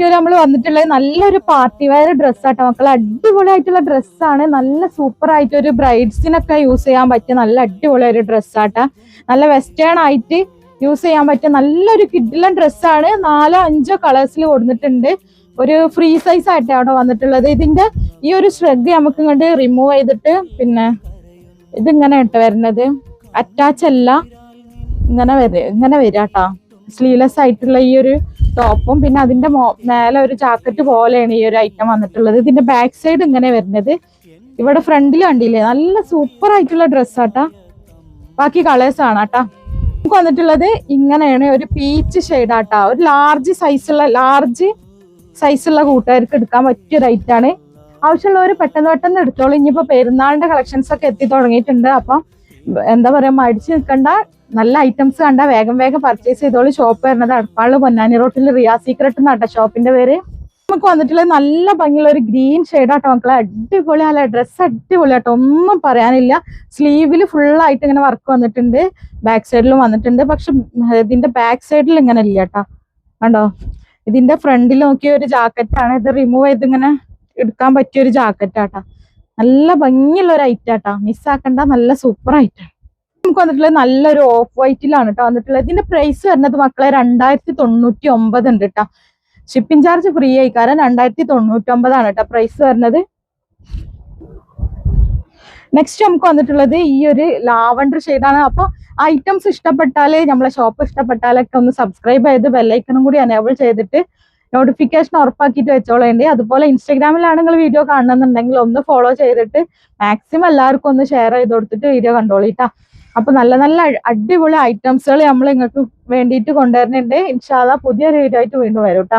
നമ്മൾ വന്നിട്ടുള്ളത് നല്ലൊരു പാർട്ടി വെയർ ഡ്രസ്സാട്ടോ മക്കളെ. അടിപൊളിയായിട്ടുള്ള ഡ്രസ്സാണ്. നല്ല സൂപ്പർ ആയിട്ട് ഒരു ബ്രൈഡ്സിനൊക്കെ യൂസ് ചെയ്യാൻ പറ്റിയ നല്ല അടിപൊളി ഒരു ഡ്രസ്സാട്ടാ. നല്ല വെസ്റ്റേൺ ആയിട്ട് യൂസ് ചെയ്യാൻ പറ്റിയ നല്ലൊരു കിഡിലൻ ഡ്രസ്സാണ്. 4-5 കളേഴ്സിൽ കൊടുത്തിട്ടുണ്ട്. ഒരു ഫ്രീ സൈസ് ആയിട്ടാണ് അവിടെ വന്നിട്ടുള്ളത്. ഇതിന്റെ ഈ ഒരു ശ്രദ്ധ നമുക്ക് ഇങ്ങോട്ട് റിമൂവ് ചെയ്തിട്ട് പിന്നെ ഇതിങ്ങനെ ഇട്ട് വരുന്നത് അറ്റാച്ച് അല്ല, ഇങ്ങനെ വരാട്ടാ. സ്ലീവ്ലെസ് ആയിട്ടുള്ള ഈ ഒരു ടോപ്പും പിന്നെ അതിന്റെ മേലെ ഒരു ജാക്കറ്റ് പോലെയാണ് ഈ ഒരു ഐറ്റം വന്നിട്ടുള്ളത്. ഇതിന്റെ ബാക്ക് സൈഡ് ഇങ്ങനെ വരുന്നത്. ഇവിടെ ഫ്രണ്ടിൽ കണ്ടില്ലേ, നല്ല സൂപ്പർ ആയിട്ടുള്ള ഡ്രസ്സാട്ടാ. ബാക്കി കളേഴ്സ് ആണാട്ടാ. നമുക്ക് വന്നിട്ടുള്ളത് ഇങ്ങനെയാണ്, ഒരു പീച്ച് ഷെയ്ഡാട്ടാ. ഒരു ലാർജ് സൈസുള്ള കൂട്ടുകാർക്ക് എടുക്കാൻ പറ്റിയ ഒരു ഐറ്റാണ്. ആവശ്യമുള്ളവർ പെട്ടെന്ന് എടുത്തോളൂ. ഇനിയിപ്പോ പെരുന്നാളിന്റെ കളക്ഷൻസ് ഒക്കെ എത്തി തുടങ്ങിയിട്ടുണ്ട്. അപ്പൊ എന്താ പറയാ, മടിച്ചു നിൽക്കണ്ട. നല്ല ഐറ്റംസ് കണ്ട വേഗം പർച്ചേസ് ചെയ്തോളൂ. ഷോപ്പ് വരുന്നത് അടപ്പാള് പൊന്നാനി റോട്ടിൽ റിയാ സീക്രട്ട് എന്നാട്ടോ ഷോപ്പിന്റെ പേര്. നമുക്ക് വന്നിട്ടുള്ളത് നല്ല ഭംഗിയുള്ള ഒരു ഗ്രീൻ ഷെയ്ഡാട്ടോ മക്കളെ. അടിപൊളിയല്ല ഡ്രസ്സ്, അടിപൊളിയാട്ടോ, ഒന്നും പറയാനില്ല. സ്ലീവില് ഫുള്ളായിട്ട് ഇങ്ങനെ വർക്ക് വന്നിട്ടുണ്ട്, ബാക്ക് സൈഡിലും വന്നിട്ടുണ്ട്. പക്ഷെ ഇതിന്റെ ബാക്ക് സൈഡിൽ ഇങ്ങനെ ഇല്ല കേട്ടാ, കണ്ടോ. ഇതിന്റെ ഫ്രണ്ടിൽ നോക്കിയ ഒരു ജാക്കറ്റാണ്. ഇത് റിമൂവ് ചെയ്ത് ഇങ്ങനെ എടുക്കാൻ പറ്റിയ ഒരു ജാക്കറ്റാട്ടാ. നല്ല ഭംഗിയുള്ള ഒരു ഐറ്റാട്ടാ, മിസ്സാക്കണ്ട. നല്ല സൂപ്പർ ഐറ്റാണ്. നമുക്ക് വന്നിട്ടുള്ളത് നല്ലൊരു ഓഫ് വൈറ്റിലാണ് കേട്ടോ വന്നിട്ടുള്ളത്. ഇതിന്റെ പ്രൈസ് വരുന്നത് മക്കളെ 2099 ഉണ്ട് കേട്ടോ. ഷിപ്പിംഗ് ചാർജ് ഫ്രീ ആയി, കാരണം 2099 കേട്ടോ പ്രൈസ് വരുന്നത്. നെക്സ്റ്റ് നമുക്ക് വന്നിട്ടുള്ളത് ഈ ഒരു ലാവണ്ടർ ഷെയ്ഡാണ്. അപ്പൊ ഐറ്റംസ് ഇഷ്ടപ്പെട്ടാല്, നമ്മളെ ഷോപ്പ് ഇഷ്ടപ്പെട്ടാലൊക്കെ ഒന്ന് സബ്സ്ക്രൈബ് ചെയ്ത് ബെല്ലൈക്കണും കൂടി എനേബിൾ ചെയ്തിട്ട് നോട്ടിഫിക്കേഷൻ ഉറപ്പാക്കിയിട്ട് വെച്ചോളേണ്ടി. അതുപോലെ ഇൻസ്റ്റാഗ്രാമിലാണ് നിങ്ങൾ വീഡിയോ കാണുന്നുണ്ടെങ്കിൽ ഒന്ന് ഫോളോ ചെയ്തിട്ട് മാക്സിമം എല്ലാവർക്കും ഒന്ന് ഷെയർ ചെയ്ത് കൊടുത്തിട്ട് വീഡിയോ കണ്ടോളിട്ടാ. അപ്പൊ നല്ല അടിപൊളി ഐറ്റംസുകൾ നമ്മൾ നിങ്ങൾക്ക് വേണ്ടിയിട്ട് കൊണ്ടുവരുന്നുണ്ട്. ഇൻഷാ അല്ലാഹ് പുതിയൊരു വീഡിയോ ആയിട്ട് വീണ്ടും വരും കേട്ടോ.